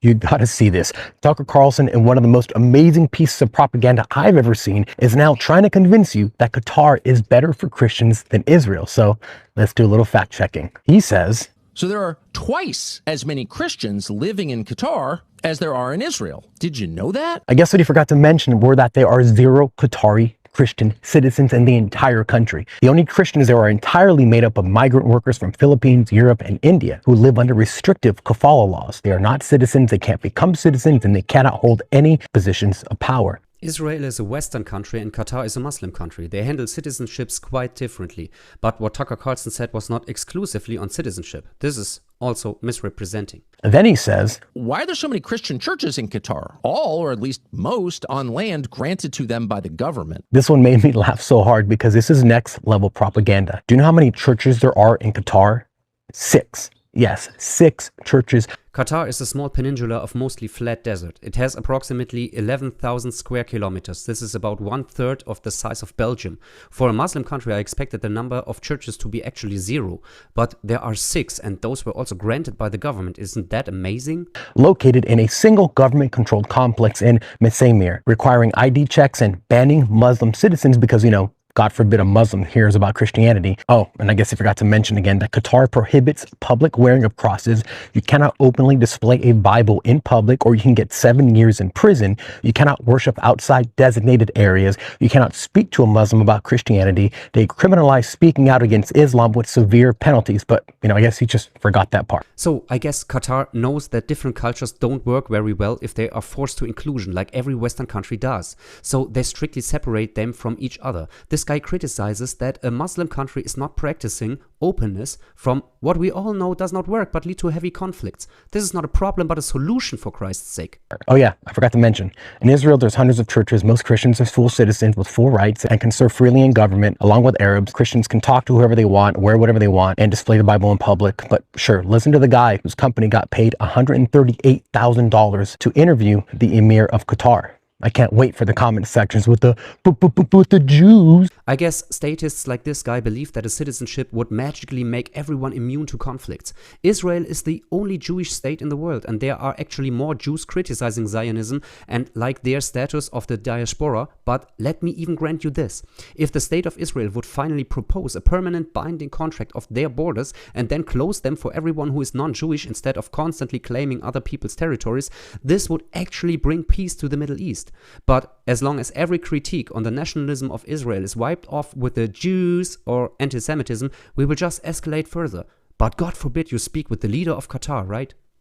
You gotta see this. Tucker Carlson, in one of the most amazing pieces of propaganda I've ever seen, is now trying to convince you that Qatar is better for Christians than Israel. So let's do a little fact checking. He says, so there are twice as many Christians living in Qatar as there are in Israel. Did you know that? I guess what he forgot to mention were that there are 0 Qatari Christian citizens in the entire country. The only Christians there are entirely made up of migrant workers from Philippines, Europe, and India who live under restrictive kafala laws. They are not citizens, they can't become citizens, and they cannot hold any positions of power. Israel is a Western country and Qatar is a Muslim country. They handle citizenships quite differently. But what Tucker Carlson said was not exclusively on citizenship. This is also misrepresenting. And then he says, why are there so many Christian churches in Qatar? All, or at least most, on land granted to them by the government. This one made me laugh so hard because this is next level propaganda. Do you know how many churches there are in Qatar? 6. Yes, 6 churches. Qatar is a small peninsula of mostly flat desert. It has approximately 11,000 square kilometers. This is about 1/3 of the size of Belgium. For a Muslim country, I expected the number of churches to be actually 0, but there are 6, and those were also granted by the government. Isn't that amazing? Located in a single government-controlled complex in Messamir, requiring ID checks and banning Muslim citizens because, God forbid a Muslim hears about Christianity. Oh, and I guess I forgot to mention again that Qatar prohibits public wearing of crosses. You cannot openly display a Bible in public, or you can get 7 years in prison. You cannot worship outside designated areas. You cannot speak to a Muslim about Christianity. They criminalize speaking out against Islam with severe penalties. But, I guess he just forgot that part. So I guess Qatar knows that different cultures don't work very well if they are forced to inclusion, like every Western country does. So they strictly separate them from each other. This guy criticizes that a Muslim country is not practicing openness from what we all know does not work but lead to heavy conflicts. This is not a problem but a solution, for Christ's sake. Oh yeah, I forgot to mention. In Israel, there's hundreds of churches. Most Christians are full citizens with full rights and can serve freely in government. Along with Arabs, Christians can talk to whoever they want, wear whatever they want, and display the Bible in public. But sure, listen to the guy whose company got paid $138,000 to interview the Emir of Qatar. I can't wait for the comment sections with the Jews. I guess statists like this guy believe that a citizenship would magically make everyone immune to conflicts. Israel is the only Jewish state in the world, and there are actually more Jews criticizing Zionism and like their status of the diaspora. But let me even grant you this. If the state of Israel would finally propose a permanent binding contract of their borders and then close them for everyone who is non-Jewish instead of constantly claiming other people's territories, this would actually bring peace to the Middle East. But as long as every critique on the nationalism of Israel is wiped off with the Jews or anti-Semitism, we will just escalate further. But God forbid you speak with the leader of Qatar, right?